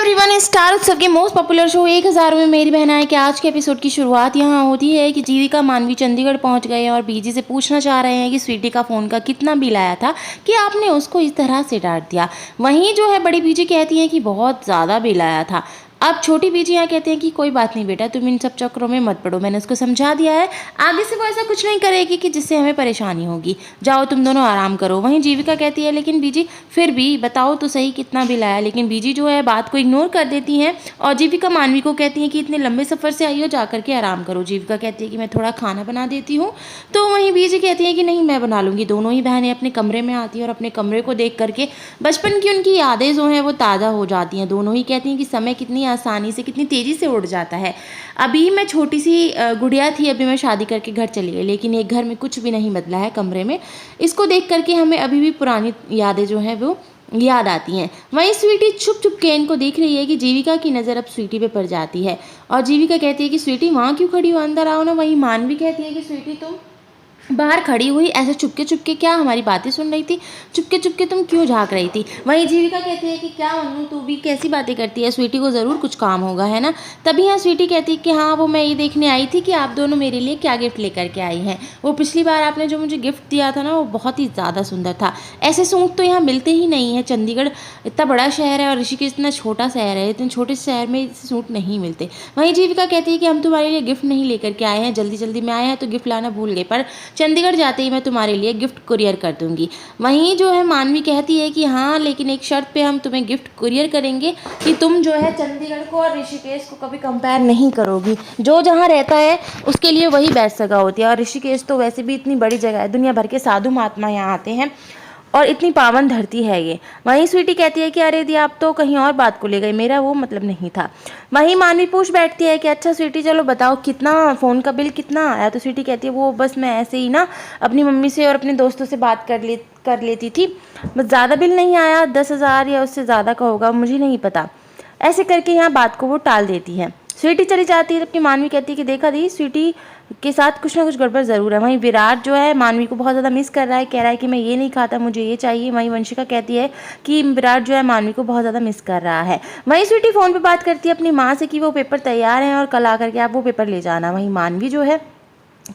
Everyone, star उत्सव के most popular show 1000 में मेरी बहन आए कि आज के एपिसोड की शुरुआत यहाँ होती है कि जीविका मानवी चंडीगढ़ पहुँच गए और बीजी से पूछना चाह रहे हैं कि स्वीटी का फ़ोन का कितना बिल आया था कि आपने उसको इस तरह से डांट दिया। वहीं जो है बड़ी बीजी कहती हैं कि बहुत ज़्यादा बिल आया था। अब छोटी बीजी यहाँ कहते हैं कि कोई बात नहीं बेटा, तुम इन सब चक्करों में मत पड़ो, मैंने उसको समझा दिया है, आगे से वो ऐसा कुछ नहीं करेगी कि जिससे हमें परेशानी होगी, जाओ तुम दोनों आराम करो। वहीं जीविका कहती है लेकिन बीजी फिर भी बताओ तो सही कितना बिल आया। लेकिन बीजी जो है बात को इग्नोर कर देती हैं और जीविका मानवी को कहती है कि इतने लंबे सफ़र से आई हो, जा करके आराम करो। जीविका कहती है कि मैं थोड़ा खाना बना देती हूँ, तो वहीं बीजी कहती है कि नहीं मैं बना लूँगी। दोनों ही बहनें अपने कमरे में आती हैं और अपने कमरे को देख करके बचपन की उनकी यादें जो हैं वो ताज़ा हो जाती हैं। दोनों ही कहती हैं कि समय कितनी आसानी से कितनी तेज़ी से उड़ जाता है। अभी मैं छोटी सी गुड़िया थी, अभी मैं शादी करके घर चली गई, लेकिन एक घर में कुछ भी नहीं बदला है कमरे में। इसको देख करके हमें अभी भी पुरानी यादें जो हैं वो याद आती हैं। वहीं स्वीटी छुप छुप के इनको देख रही है कि जीविका की नज़र अब स्वीटी पे पड़ जाती है और जीविका कहती है कि स्वीटी वहाँ क्यों खड़ी हो, अंदर आओ ना। वहीं मानवी कहती है कि स्वीटी तुम बाहर खड़ी हुई ऐसे चुपके क्या हमारी बातें सुन रही थी, चुपके तुम क्यों झांक रही थी। वहीं जीविका कहती है कि क्या मन्नू तू भी कैसी बातें करती है, स्वीटी को ज़रूर कुछ काम होगा है ना। तभी यहाँ स्वीटी कहती है कि हाँ वो मैं ये देखने आई थी कि आप दोनों मेरे लिए क्या गिफ्ट लेकर के आई हैं। वो पिछली बार आपने जो मुझे गिफ्ट दिया था ना वो बहुत ही ज़्यादा सुंदर था। ऐसे सूट तो यहाँ मिलते ही नहीं है, चंडीगढ़ इतना बड़ा शहर है और ऋषिकेश इतना छोटा शहर है, इतने छोटे शहर में ऐसे सूट नहीं मिलते। वहीं जीविका कहती है कि हम तुम्हारे लिए गिफ्ट नहीं लेकर के आए हैं, जल्दी में आए हैं तो गिफ्ट लाना भूल गए, पर चंडीगढ़ जाते ही मैं तुम्हारे लिए गिफ्ट कुरियर कर दूंगी। वहीं जो है मानवी कहती है कि हाँ लेकिन एक शर्त पे हम तुम्हें गिफ्ट कुरियर करेंगे कि तुम जो है चंडीगढ़ को और ऋषिकेश को कभी कंपेयर नहीं करोगी। जो जहाँ रहता है उसके लिए वही बेस्ट जगह होती है और ऋषिकेश तो वैसे भी इतनी बड़ी जगह है, दुनिया भर के साधु महात्मा यहाँ आते हैं और इतनी पावन धरती है ये। वहीं स्वीटी कहती है कि अरे दी आप तो कहीं और बात को ले गई, मेरा वो मतलब नहीं था। वहीं मानवी पूछ बैठती है कि अच्छा स्वीटी चलो बताओ कितना फ़ोन का बिल कितना आया। तो स्वीटी कहती है वो बस मैं ऐसे ही ना अपनी मम्मी से और अपने दोस्तों से बात कर लेती थी, बस ज़्यादा बिल नहीं आया, 10,000 या उससे ज़्यादा का होगा, मुझे नहीं पता। ऐसे करके यहाँ बात को वो टाल देती है। स्वीटी चली जाती है जबकि मानवी कहती है कि देखा दी स्वीटी के साथ कुछ ना कुछ गड़बड़ ज़रूर है। वहीं विराट जो है मानवी को बहुत ज़्यादा मिस कर रहा है, कह रहा है कि मैं ये नहीं खाता, मुझे ये चाहिए। वहीं वंशिका कहती है कि विराट जो है मानवी को बहुत ज़्यादा मिस कर रहा है। वहीं स्वीटी फ़ोन पे बात करती है अपनी माँ से कि वो पेपर तैयार हैं और कल आकर के आप वो पेपर ले जाना। वहीं मानवी जो है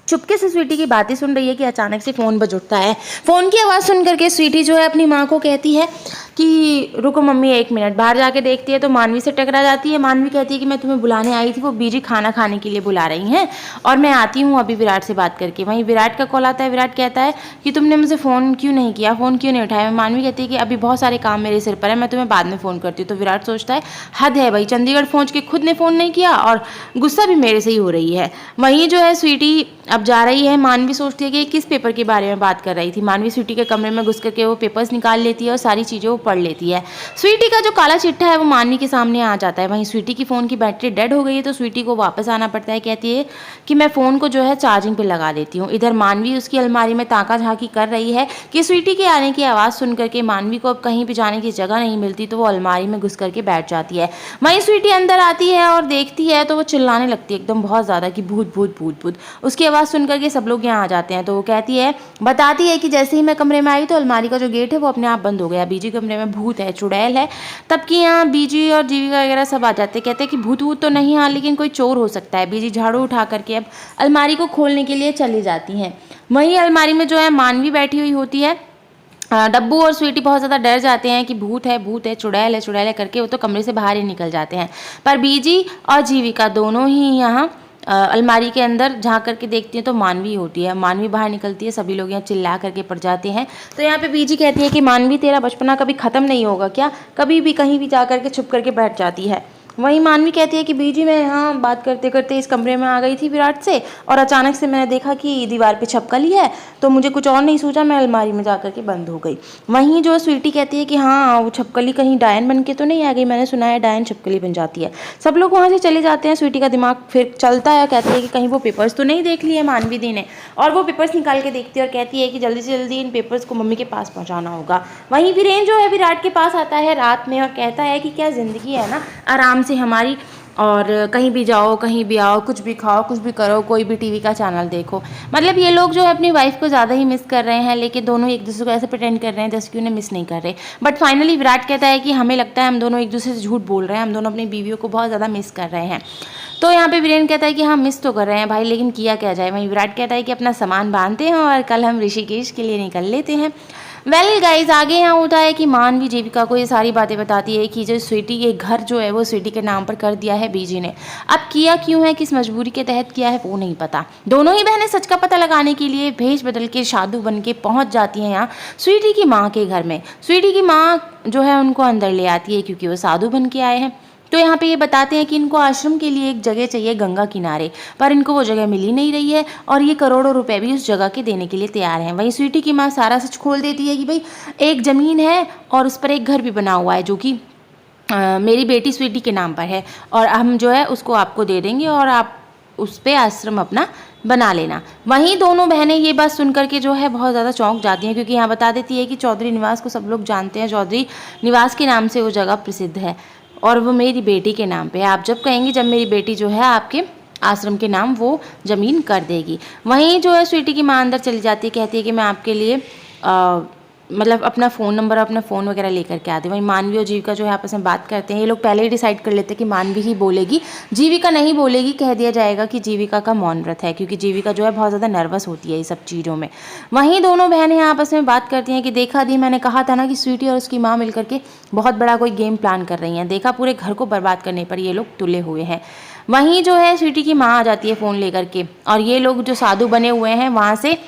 चुपके से स्वीटी की बातें सुन रही है कि अचानक से फ़ोन बज उठता है। फ़ोन की आवाज़ सुन करके स्वीटी जो है अपनी माँ को कहती है कि रुको मम्मी 1 मिनट। बाहर जाके देखती है तो मानवी से टकरा जाती है। मानवी कहती है कि मैं तुम्हें बुलाने आई थी, वो बीजी खाना खाने के लिए बुला रही हैं और मैं आती हूँ अभी विराट से बात करके। वहीं विराट का कॉल आता है। विराट कहता है कि तुमने मुझे फ़ोन क्यों नहीं किया, फ़ोन क्यों नहीं उठाया। मानवी कहती है कि अभी बहुत सारे काम मेरे सिर पर है, मैं तुम्हें बाद में फ़ोन करती हूँ। तो विराट सोचता है हद है भाई, चंडीगढ़ पहुँच के खुद ने फ़ोन नहीं किया और गुस्सा भी मेरे से ही हो रही है। वहीं जो है स्वीटी अब जा रही है। मानवी सोचती है कि किस पेपर के बारे में बात कर रही थी। मानवी स्वीटी के कमरे में घुस करके वो पेपर्स निकाल लेती है और सारी चीज़ें वो पढ़ लेती है। स्वीटी का जो काला चिट्ठा है वो मानवी के सामने आ जाता है। वहीं स्वीटी की फ़ोन की बैटरी डेड हो गई है तो स्वीटी को वापस आना पड़ता है। कहती है कि मैं फ़ोन को जो है चार्जिंग पे लगा देती हूँ। इधर मानवी उसकी अलमारी में ताका झांकी कर रही है कि स्वीटी के आने की आवाज़ सुन करके मानवी को अब कहीं भी जाने की जगह नहीं मिलती तो वो अलमारी में घुस करके बैठ जाती है। वहीं स्वीटी अंदर आती है और देखती है तो वो चिल्लाने लगती है एकदम बहुत ज़्यादा कि भूत भूत भूत भूत। उसकी आवाज़ सुन करके सब लोग यहाँ आ जाते हैं। तो वो कहती है बताती है कि जैसे ही मैं कमरे में आई तो अलमारी का जो गेट है वो अपने आप बंद हो गया, बीजी कमरे में भूत है, चुड़ैल है। तब कि यहाँ बीजी और जीविका वगैरह सब आ जाते हैं। कहते हैं कि भूत वूत तो नहीं, हाँ लेकिन कोई चोर हो सकता है। बीजी झाड़ू उठा करके अब अलमारी को खोलने के लिए चली जाती हैं। वहीं अलमारी में जो है मानवी बैठी हुई होती है। डब्बू और स्वीटी बहुत ज़्यादा डर जाते हैं कि भूत है, चुड़ैल है करके वो तो कमरे से बाहर ही निकल जाते हैं। पर बीजी और जीविका दोनों ही यहाँ अलमारी के अंदर झांक करके देखती हैं तो मानवी होती है। मानवी बाहर निकलती है, सभी लोग यहाँ चिल्ला करके पड़ जाते हैं। तो यहाँ पे बीजी कहती है कि मानवी तेरा बचपना कभी ख़त्म नहीं होगा क्या, कभी भी कहीं भी जा करके छुप करके बैठ जाती है। वहीं मानवी कहती है कि बीजी मैं यहाँ बात करते करते इस कमरे में आ गई थी विराट से और अचानक से मैंने देखा कि दीवार पे छपकली है तो मुझे कुछ और नहीं सूझा, मैं अलमारी में जा कर के बंद हो गई। वहीं जो स्वीटी कहती है कि हाँ वो छपकली कहीं डायन बन के तो नहीं आ गई, मैंने सुना है डायन छपकली बन जाती है। सब लोग वहाँ से चले जाते हैं। स्वीटी का दिमाग फिर चलता है, कहती है कि कहीं वो पेपर्स तो नहीं देख लिए मानवी दी ने, और वो पेपर्स निकाल के देखती है और कहती है कि जल्दी से जल्दी इन पेपर्स को मम्मी के पास पहुँचाना होगा। वहीं वीरेन जो है विराट के पास आता है रात में और कहता है कि क्या ज़िंदगी है ना आराम से हमारी, और कहीं भी जाओ, कहीं भी आओ, कुछ भी खाओ, कुछ भी करो, कोई भी टीवी का चैनल देखो। मतलब ये लोग जो है अपनी वाइफ को ज़्यादा ही मिस कर रहे हैं, लेकिन दोनों एक दूसरे को ऐसे प्रिटेंड कर रहे हैं जैसे कि उन्हें मिस नहीं कर रहे। बट फाइनली विराट कहता है कि हमें लगता है हम दोनों एक दूसरे से झूठ बोल रहे हैं, हम दोनों अपनी बीवियों को बहुत ज़्यादा मिस कर रहे हैं। तो यहाँ पे वीरेन कहता है कि हाँ मिस तो कर रहे हैं भाई, लेकिन किया क्या जाए। वहीं विराट कहता है कि अपना सामान बांधते हैं और कल हम ऋषिकेश के लिए निकल लेते हैं। वेल गाइज, आगे यहाँ होता है कि मानवी जीविका को ये सारी बातें बताती है कि जो स्वीटी के घर जो है वो स्वीटी के नाम पर कर दिया है बीजी ने। अब किया क्यों है, किस मजबूरी के तहत किया है वो नहीं पता। दोनों ही बहनें सच का पता लगाने के लिए भेष बदल के साधु बन के पहुँच जाती हैं यहाँ स्वीटी की माँ के घर में। स्वीटी की माँ जो है उनको अंदर ले आती है क्योंकि वो साधु बन के आए हैं। तो यहाँ पे ये बताते हैं कि इनको आश्रम के लिए एक जगह चाहिए गंगा किनारे, पर इनको वो जगह मिल ही नहीं रही है और ये करोड़ों रुपए भी उस जगह के देने के लिए तैयार हैं। वहीं स्वीटी की माँ सारा सच खोल देती है कि भाई एक ज़मीन है और उस पर एक घर भी बना हुआ है जो कि मेरी बेटी स्वीटी के नाम पर है, और हम जो है उसको आपको दे देंगे और आप उस पर आश्रम अपना बना लेना। वहीं दोनों बहनें ये बात सुन करके जो है बहुत ज़्यादा चौंक जाती हैं, क्योंकि यहाँ बता देती है कि चौधरी निवास को सब लोग जानते हैं, चौधरी निवास के नाम से वो जगह प्रसिद्ध है और वो मेरी बेटी के नाम पे है। आप जब कहेंगी, जब मेरी बेटी जो है आपके आश्रम के नाम वो ज़मीन कर देगी। वहीं जो है स्वीटी की माँ अंदर चली जाती है, कहती है कि मैं आपके लिए मतलब अपना फ़ोन नंबर, अपना फ़ोन वगैरह लेकर के आते हैं। वहीं मानवी और जीविका जो है आपस में बात करते हैं। ये लोग पहले ही डिसाइड कर लेते हैं कि मानवी ही बोलेगी, जीविका नहीं बोलेगी। कह दिया जाएगा कि जीविका का मौन व्रत है, क्योंकि जीविका जो है बहुत ज़्यादा नर्वस होती है ये सब चीज़ों में। वहीं दोनों बहनें आपस में बात करती हैं कि देखा दी, मैंने कहा था ना कि स्वीटी और उसकी माँ मिलकर के बहुत बड़ा कोई गेम प्लान कर रही हैं। देखा, पूरे घर को बर्बाद करने पर ये लोग तुले हुए हैं। वहीं जो है स्वीटी की माँ आ जाती है फ़ोन लेकर के, और ये लोग जो साधु बने हुए हैं वहाँ से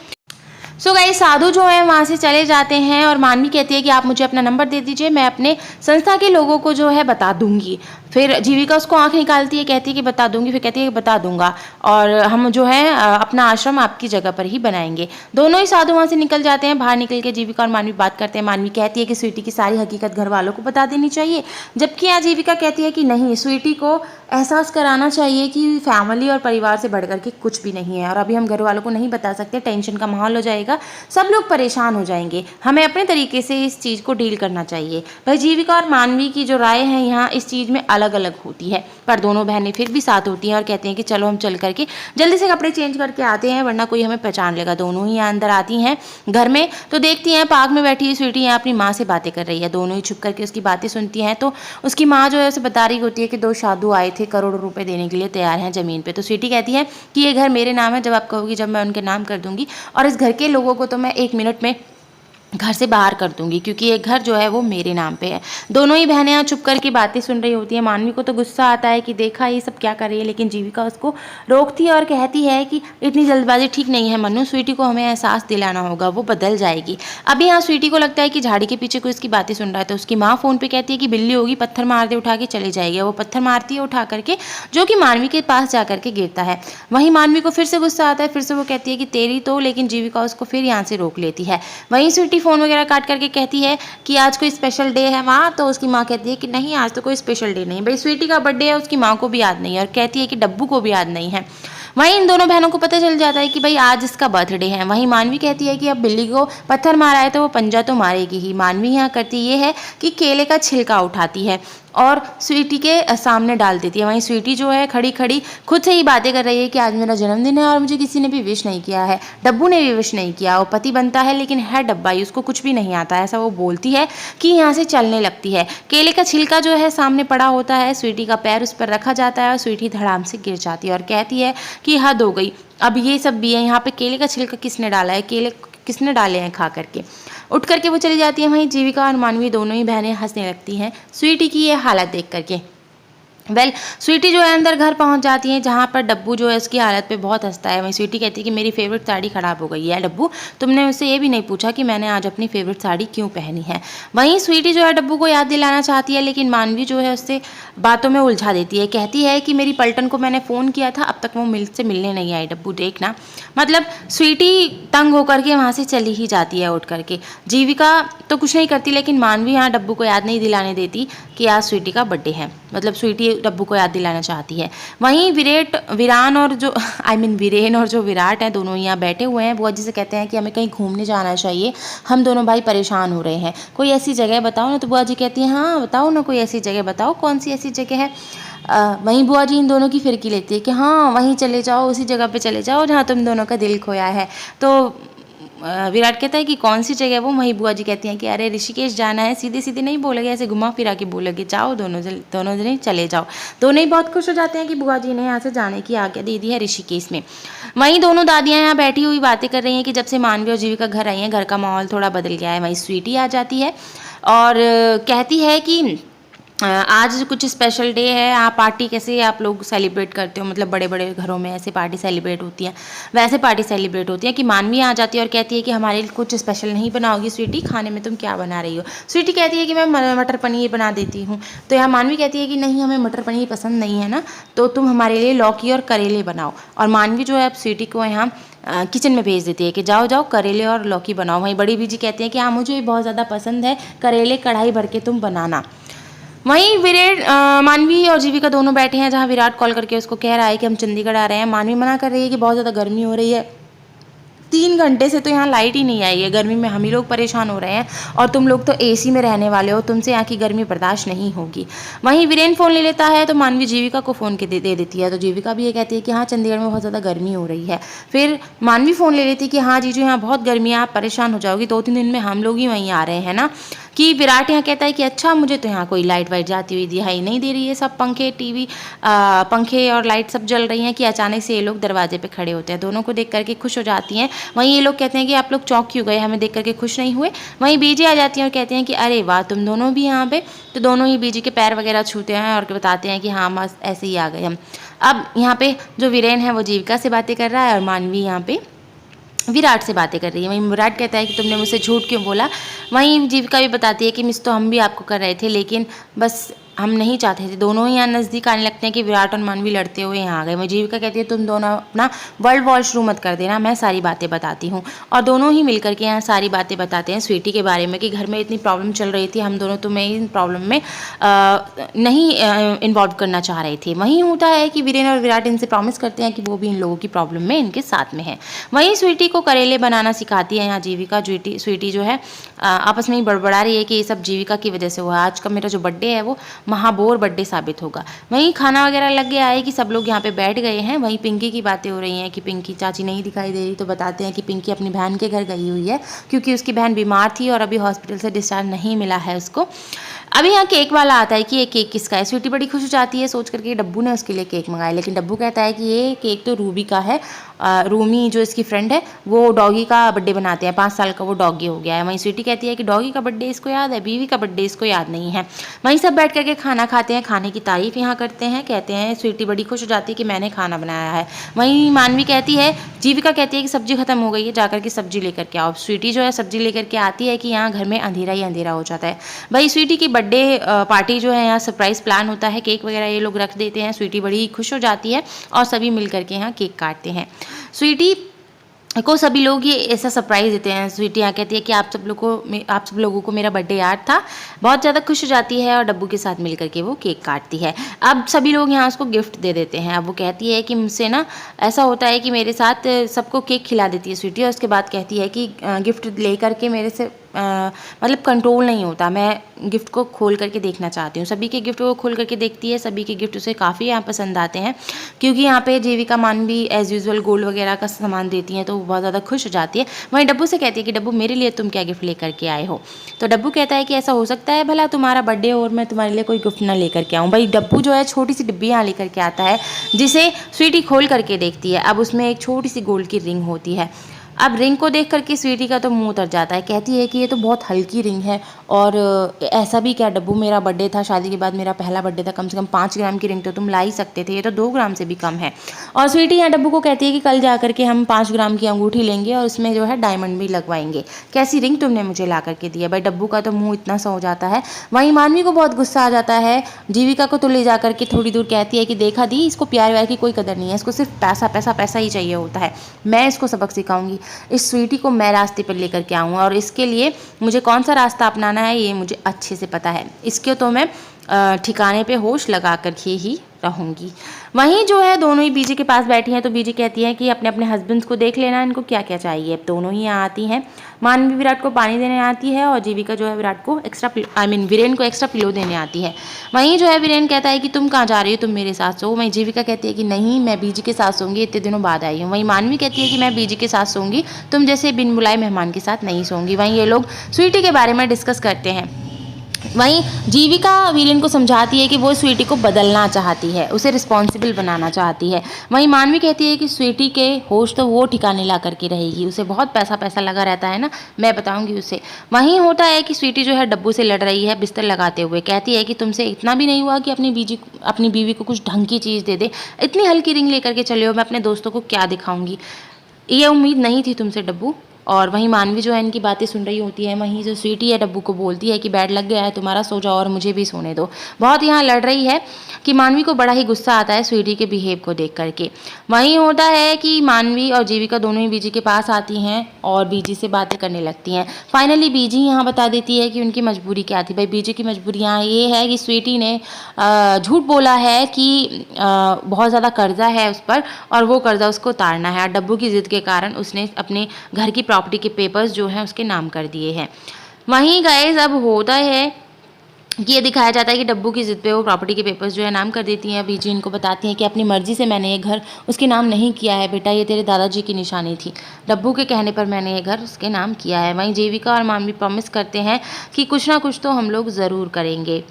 सो गाइस साधु जो है वहाँ से चले जाते हैं और मानवी कहती है कि आप मुझे अपना नंबर दे दीजिए, मैं अपने संस्था के लोगों को जो है बता दूंगी। फिर जीविका उसको आंख निकालती है, कहती है कि बता दूंगी, फिर कहती है कि बता दूंगा और हम जो है अपना आश्रम आपकी जगह पर ही बनाएंगे। दोनों ही साधु वहाँ से निकल जाते हैं। बाहर निकल के जीविका और मानवी बात करते हैं। मानवी कहती है कि स्वीटी की सारी हकीकत घर वालों को बता देनी चाहिए, जबकि यहाँ जीविका कहती है कि नहीं, स्वीटी को एहसास कराना चाहिए कि फैमिली और परिवार से बढ़कर के कुछ भी नहीं है, और अभी हम घर वालों को नहीं बता सकते, टेंशन का माहौल हो जाएगा, सब लोग परेशान हो जाएंगे, हमें अपने तरीके से इस चीज़ को डील करना चाहिए। भाई जीविका और मानवी की जो राय है यहाँ इस चीज़ में अलग अलग होती है, पर दोनों बहनें फिर भी साथ होती हैं और कहती हैं कि चलो हम चल करके जल्दी से कपड़े चेंज करके आते हैं, वरना कोई हमें पहचान लेगा। दोनों ही यहाँ अंदर आती हैं घर में, तो देखती हैं पार्क में बैठी हुई स्वीटी यहाँ अपनी माँ से बातें कर रही है। दोनों ही छुप करके उसकी बातें सुनती हैं। तो उसकी माँ जो है उसे बता रही होती है कि 2 साधु आए थे, करोड़ों रुपए देने के लिए तैयार हैं ज़मीन पे। तो स्वीटी कहती है कि ये घर मेरे नाम है, जब आप कहोगी जब मैं उनके नाम कर दूंगी, और इस घर के लोगों को तो मैं 1 मिनट में घर से बाहर कर दूंगी, क्योंकि ये घर जो है वो मेरे नाम पे है। दोनों ही बहनें यहाँ चुप करके बातें सुन रही होती हैं। मानवी को तो गुस्सा आता है कि देखा ये सब क्या कर रही है, लेकिन जीविका उसको रोकती है और कहती है कि इतनी जल्दबाजी ठीक नहीं है मनु, स्वीटी को हमें एहसास दिलाना होगा, वो बदल जाएगी। अभी यहाँ स्वीटी को लगता है कि झाड़ी के पीछे कोई इसकी बातें सुन रहा है, तो उसकी माँ फ़ोन पर कहती है कि बिल्ली होगी, पत्थर मार दे, उठा के चले जाएगी। वो पत्थर मारती है उठा करके, जो कि मानवी के पास जा करके गिरता है। वहीं मानवी को फिर से गुस्सा आता है, फिर से वो कहती है कि तेरी तो, लेकिन जीविका उसको फिर यहाँ से रोक लेती है। वहीं स्वीटी फ़ोन वगैरह काट करके कहती है कि आज कोई स्पेशल डे है वहाँ, तो उसकी माँ कहती है कि नहीं, आज तो कोई स्पेशल डे नहीं। भाई स्वीटी का बर्थडे है, उसकी माँ को भी याद नहीं है, और कहती है कि डब्बू को भी याद नहीं है। वहीं इन दोनों बहनों को पता चल जाता है कि भाई आज इसका बर्थडे है। वहीं मानवी कहती है कि अब बिल्ली को पत्थर मारा है तो वो पंजा तो मारेगी ही। मानवी यहाँ करती ये है कि केले का छिलका उठाती है और स्वीटी के सामने डाल देती है। वहीं स्वीटी जो है खड़ी खड़ी खुद से ही बातें कर रही है कि आज मेरा जन्मदिन है और मुझे किसी ने भी विश नहीं किया है, डब्बू ने भी विश नहीं किया। वो पति बनता है लेकिन है डब्बा ही, उसको कुछ भी नहीं आता है, ऐसा वो बोलती है कि यहाँ से चलने लगती है। केले का छिलका जो है सामने पड़ा होता है, स्वीटी का पैर उस पर रखा जाता है और स्वीटी धड़ाम से गिर जाती है और कहती है कि हद हो गई, अब ये सब भी है, यहाँ पे केले का छिलका किसने डाला है, केले किसने डाले हैं खा करके। उठ करके वो चली जाती है। वहीं जीविका और मानवी दोनों ही बहनें हंसने लगती हैं स्वीटी की ये हालत देख करके। स्वीटी जो है अंदर घर पहुंच जाती है, जहां पर डब्बू जो है उसकी हालत पे बहुत हंसता है। वहीं स्वीटी कहती है कि मेरी फेवरेट साड़ी ख़राब हो गई है डब्बू, तुमने मुझसे ये भी नहीं पूछा कि मैंने आज अपनी फेवरेट साड़ी क्यों पहनी है। वहीं स्वीटी जो है डब्बू को याद दिलाना चाहती है, लेकिन मानवी जो है उससे बातों में उलझा देती है। कहती है कि मेरी पलटन को मैंने फ़ोन किया था, अब तक वो मुझसे मिलने नहीं आई, डब्बू देखना। मतलब स्वीटी तंग होकर के वहाँ से चली ही जाती है उठ करके। जीविका तो कुछ नहीं करती, लेकिन मानवी यहाँ डब्बू को याद नहीं दिलाने देती कि आज स्वीटी का बर्थडे है। मतलब स्वीटी डब्बू को याद दिलाना चाहती है। वहीं वीरेन और जो विराट हैं, दोनों यहाँ बैठे हुए हैं। बुआ जी से कहते हैं कि हमें कहीं घूमने जाना चाहिए, हम दोनों भाई परेशान हो रहे हैं, कोई ऐसी जगह बताओ ना। तो बुआ जी कहती हैं हाँ बताओ ना, कोई ऐसी जगह बताओ, कौन सी ऐसी जगह है। वहीं बुआ जी इन दोनों की फिरकी लेती है कि हाँ वहीं चले जाओ, उसी जगह पे चले जाओ जहाँ तुम दोनों का दिल खोया है। तो विराट कहता है कि कौन सी जगह है वो। वहीं बुआ जी कहती हैं कि अरे ऋषिकेश जाना है, सीधे सीधे नहीं बोलोगे, ऐसे घुमा फिरा के बोलोगे, जाओ दोनों जने चले जाओ। दोनों ही बहुत खुश हो जाते हैं कि बुआ जी ने यहाँ से जाने की आज्ञा दे दी है ऋषिकेश में। वहीं दोनों दादियाँ यहाँ बैठी हुई बातें कर रही हैं कि जब से मानवी और जीविका घर आई हैं घर का माहौल थोड़ा बदल गया है। वहीं स्वीटी आ जाती है और कहती है कि आज कुछ स्पेशल डे है, आप पार्टी कैसे आप लोग सेलिब्रेट करते हो, मतलब बड़े बड़े घरों में ऐसे पार्टी सेलिब्रेट होती है, वैसे पार्टी सेलिब्रेट होती है। कि मानवी आ जाती है और कहती है कि हमारे लिए कुछ स्पेशल नहीं बनाओगी स्वीटी, खाने में तुम क्या बना रही हो। स्वीटी कहती है कि मैं मटर पनीर बना देती हूँ। तो यहाँ मानवी कहती है कि नहीं हमें मटर पनीर पसंद नहीं है ना, तो तुम हमारे लिए लौकी और करेले बनाओ। और मानवी जो है अब स्वीटी को यहाँ किचन में भेज देती है कि जाओ जाओ करेले और लौकी बनाओ। वहीं बड़ी बीजी कहती है कि हाँ मुझे बहुत ज़्यादा पसंद है, करेले कढ़ाई भर के तुम बनाना। वहीं मानवी और जीविका दोनों बैठे हैं जहां विराट कॉल करके उसको कह रहा है कि हम चंडीगढ़ आ रहे हैं। मानवी मना कर रही है कि बहुत ज़्यादा गर्मी हो रही है, 3 घंटे से तो यहाँ लाइट ही नहीं आई है, गर्मी में हम ही लोग परेशान हो रहे हैं और तुम लोग तो एसी में रहने वाले हो, तुमसे यहाँ की गर्मी बर्दाश्त नहीं होगी। वहीं वीरेन फ़ोन ले लेता है तो मानवी जीविका को फ़ोन के दे देती है। तो जीविका भी ये कहती है कि हाँ चंडीगढ़ में बहुत ज़्यादा गर्मी हो रही है। फिर मानवी फ़ोन ले लेती है कि हाँ जीजू यहाँ बहुत गर्मी है, आप परेशान हो जाओगी, 2-3 दिन में हम लोग ही वहीं आ रहे हैं ना। कि विराट यहाँ कहता है कि अच्छा मुझे तो यहाँ कोई लाइट वाइट जाती हुई दिखाई नहीं दे रही है, सब पंखे टीवी पंखे और लाइट सब जल रही हैं। कि अचानक से ये लोग दरवाजे पे खड़े होते हैं, दोनों को देख करके खुश हो जाती हैं। वहीं ये लोग कहते हैं कि आप लोग चौंक क्यों गए, हमें देख करके खुश नहीं हुए। वहीं बीजी आ जाती हैं और कहते हैं कि अरे वाह तुम दोनों भी यहाँ पे। तो दोनों ही बीजी के पैर वगैरह छूते हैं और बताते हैं कि हाँ बस ऐसे ही आ गए हम। अब यहाँ पे जो वीरेन है वो जीविका से बातें कर रहा है और मानवी यहाँ पे विराट से बातें कर रही है। वहीं विराट कहता है कि तुमने मुझसे झूठ क्यों बोला। वहीं जीविका भी बताती है कि मिस तो हम भी आपको कर रहे थे, लेकिन बस हम नहीं चाहते थे। दोनों ही यहाँ नज़दीक आने लगते हैं कि विराट और मानवी लड़ते हुए यहाँ आ गए। वहीं जीविका कहती है तुम दोनों अपना वर्ल्ड वॉर शुरू मत कर देना, मैं सारी बातें बताती हूँ। और दोनों ही मिलकर के यहाँ सारी बातें बताते हैं स्वीटी के बारे में कि घर में इतनी प्रॉब्लम चल रही थी, हम दोनों तुम्हें इन प्रॉब्लम में नहीं इन्वॉल्व करना चाह रहे थे। वहीं होता है कि वीरेन और विराट इनसे प्रॉमिस करते हैं कि वो भी इन लोगों की प्रॉब्लम में इनके साथ में है। वहीं स्वीटी को करेले बनाना सिखाती है यहाँ जीविका। स्वीटी जो है आपस में ही बड़बड़ा रही है कि ये सब जीविका की वजह से हुआ, आज का मेरा जो बर्थडे है वो महाबोर बर्थडे साबित होगा। वहीं खाना वगैरह लग गया है कि सब लोग यहाँ पे बैठ गए हैं। वहीं पिंकी की बातें हो रही हैं कि पिंकी चाची नहीं दिखाई दे रही। तो बताते हैं कि पिंकी अपनी बहन के घर गई हुई है क्योंकि उसकी बहन बीमार थी और अभी हॉस्पिटल से डिस्चार्ज नहीं मिला है उसको। अभी यहाँ केक वाला आता है कि ये केक किसका है। स्वीटी बड़ी खुश हो जाती है सोच करके डब्बू ने उसके लिए केक मंगाया, लेकिन डब्बू कहता है कि ये केक तो रूबी का है। रूमी जो इसकी फ्रेंड है वो डॉगी का बर्थडे बनाते हैं, 5 साल का वो डॉगी हो गया है। वहीं स्वीटी कहती है कि डॉगी का बर्थडे इसको याद है, बीवी का बर्थडे इसको याद नहीं है। वहीं सब बैठ करके खाना खाते हैं, खाने की तारीफ यहाँ करते हैं। कहते हैं स्वीटी बड़ी खुश हो जाती है कि मैंने खाना बनाया है। वहीं मानवी कहती है, जीविका कहती है कि सब्जी खत्म हो गई है, जाकर के सब्जी लेकर के आओ। स्वीटी जो है सब्जी लेकर के आती है कि यहाँ घर में अंधेरा ही अंधेरा हो जाता है। भाई स्वीटी की बर्थडे पार्टी जो है यहाँ सरप्राइज़ प्लान होता है, केक वगैरह ये लोग रख देते हैं। स्वीटी बड़ी खुश हो जाती है और सभी मिल करके यहाँ केक काटते हैं। स्वीटी को सभी लोग ये ऐसा सरप्राइज़ देते हैं। स्वीटी यहाँ कहती है कि आप सब लोगों को मेरा बर्थडे याद था। बहुत ज़्यादा खुश हो जाती है और डब्बू के साथ मिल करके वो केक काटती है। अब सभी लोग यहाँ उसको गिफ्ट दे देते हैं। अब वो कहती है कि मुझसे ना ऐसा होता है कि मेरे साथ सबको केक खिला देती है स्वीटी, और उसके बाद कहती है कि गिफ्ट ले करके मेरे से मतलब कंट्रोल नहीं होता, मैं गिफ्ट को खोल करके देखना चाहती हूँ। सभी के गिफ्ट को खोल करके देखती है, सभी के गिफ्ट उसे काफ़ी यहाँ पसंद आते हैं क्योंकि यहाँ पे जीविका मानवी एज़ यूजुअल गोल्ड वगैरह का सामान देती हैं तो वो बहुत ज़्यादा खुश हो जाती है। वहीं डब्बू से कहती है कि डब्बू मेरे लिए तुम क्या गिफ्ट लेकर के आए हो। तो डब्बू कहता है कि ऐसा हो सकता है भला तुम्हारा बर्थडे हो और मैं तुम्हारे लिए कोई गिफ्ट ना लेकर के आऊँ। भाई डब्बू जो है छोटी सी डिब्बी यहाँ लेकर के आता है जिसे स्वीटी खोल करके देखती है। अब उसमें एक छोटी सी गोल्ड की रिंग होती है। अब रिंग को देख करके स्वीटी का तो मुंह उतर जाता है, कहती है कि ये तो बहुत हल्की रिंग है और ऐसा भी क्या डब्बू, मेरा बर्थडे था, शादी के बाद मेरा पहला बर्थडे था, कम से कम 5 ग्राम की रिंग तो तुम ला ही सकते थे, ये तो 2 ग्राम से भी कम है। और स्वीटी यहाँ डब्बू को कहती है कि कल जा करके हम 5 ग्राम की अंगूठी लेंगे और उसमें जो है डायमंड भी लगवाएंगे, कैसी रिंग तुमने मुझे ला करके दी है। भाई डब्बू का तो मुँह इतना सा हो जाता है। वहीं मानवी को बहुत गुस्सा आ जाता है, जीविका को तो ले जा करके थोड़ी दूर कहती है कि देखा दी, इसको प्यार व्यार की कोई कदर नहीं है, इसको सिर्फ पैसा पैसा पैसा ही चाहिए होता है, मैं इसको सबक सिखाऊंगी, इस स्वीटी को मैं रास्ते पर लेकर के आऊँगा और इसके लिए मुझे कौन सा रास्ता अपनाना है ये मुझे अच्छे से पता है, इसके तो मैं ठिकाने पे होश लगा कर के ही रहूँगी। वहीं जो है दोनों ही बीजी के पास बैठी हैं, तो बीजी कहती है कि अपने अपने हस्बैंड्स को देख लेना, इनको क्या क्या चाहिए। अब दोनों ही यहाँ आती हैं, मानवी विराट को पानी देने आती है और जीविका जो है विराट को वीरेन को एक्स्ट्रा पिलो देने आती है। वहीं जो है वीरेन कहता है कि तुम कहाँ जा रही हो, तुम मेरे साथ सो। वहीं जीविका कहती है कि नहीं, मैं बीजी के साथ सोऊंगी, इतने दिनों बाद आई हूँ। वहीं मानवी कहती है कि मैं बीजी के साथ सोऊंगी, तुम जैसे बिन बुलाए मेहमान के साथ नहीं सोऊंगी। वहीं ये लोग स्वीटी के बारे में डिस्कस करते हैं। वहीं जीविका वीरेन को समझाती है कि वो स्वीटी को बदलना चाहती है, उसे रिस्पॉन्सिबल बनाना चाहती है। वहीं मानवी कहती है कि स्वीटी के होश तो वो ठिकाने ला करके रहेगी, उसे बहुत पैसा पैसा लगा रहता है ना, मैं बताऊंगी उसे। वहीं होता है कि स्वीटी जो है डब्बू से लड़ रही है बिस्तर लगाते हुए, कहती है कि तुमसे इतना भी नहीं हुआ कि अपनी बीवी को कुछ ढंग की चीज़ दे दे, इतनी हल्की रिंग लेकर के चले हो, मैं अपने दोस्तों को क्या दिखाऊंगी। ये उम्मीद नहीं थी तुमसे डब्बू। और वहीं मानवी जो है इनकी बातें सुन रही होती है। वहीं जो स्वीटी है डब्बू को बोलती है कि बेड लग गया है तुम्हारा, सो जाओ और मुझे भी सोने दो। बहुत यहाँ लड़ रही है कि मानवी को बड़ा ही गुस्सा आता है स्वीटी के बिहेव को देख करके। वहीं होता है कि मानवी और जीविका दोनों ही बीजी के पास आती हैं और बीजी से बातें करने लगती हैं। फाइनली बीजी यहाँ बता देती है कि उनकी मजबूरी क्या थी। भाई बीजी की मजबूरी यहाँ ये है कि स्वीटी ने झूठ बोला है कि बहुत ज़्यादा कर्जा है उस पर और वो कर्जा उसको उतारना है, और डब्बू की ज़िद के कारण उसने अपने घर की प्रॉपर्टी के पेपर्स जो हैं उसके नाम कर दिए हैं। वहीं गाइस अब होता है कि ये दिखाया जाता है कि डब्बू की ज़िद पे वो प्रॉपर्टी के पेपर्स जो है नाम कर देती हैं। बीजी इनको बताती हैं कि अपनी मर्ज़ी से मैंने ये घर उसके नाम नहीं किया है बेटा, ये तेरे दादाजी की निशानी थी, डब्बू के कहने पर मैंने ये घर उसके नाम किया है। वहीं जीविका और मानवी प्रॉमिस करते हैं कि कुछ ना कुछ तो हम लोग ज़रूर करेंगे,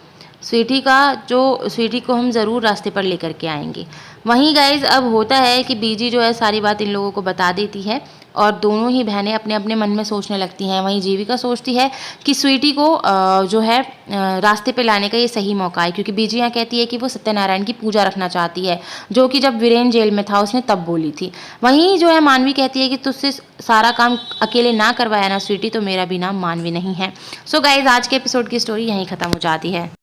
स्वीटी को हम ज़रूर रास्ते पर लेकर के आएंगे। वहीं गाइज अब होता है कि बीजी जो है सारी बात इन लोगों को बता देती है और दोनों ही बहनें अपने अपने मन में सोचने लगती हैं। वहीं जीविका सोचती है कि स्वीटी को जो है रास्ते पे लाने का ये सही मौका है, क्योंकि बीजी यहाँ कहती है कि वो सत्यनारायण की पूजा रखना चाहती है, जो कि जब वीरेन जेल में था उसने तब बोली थी। वहीं जो है मानवी कहती है कि तुझसे सारा काम अकेले ना करवाया ना स्वीटी, तो मेरा भी नाम मानवी नहीं है। सो गाइज आज के एपिसोड की स्टोरी यहीं ख़त्म हो जाती है।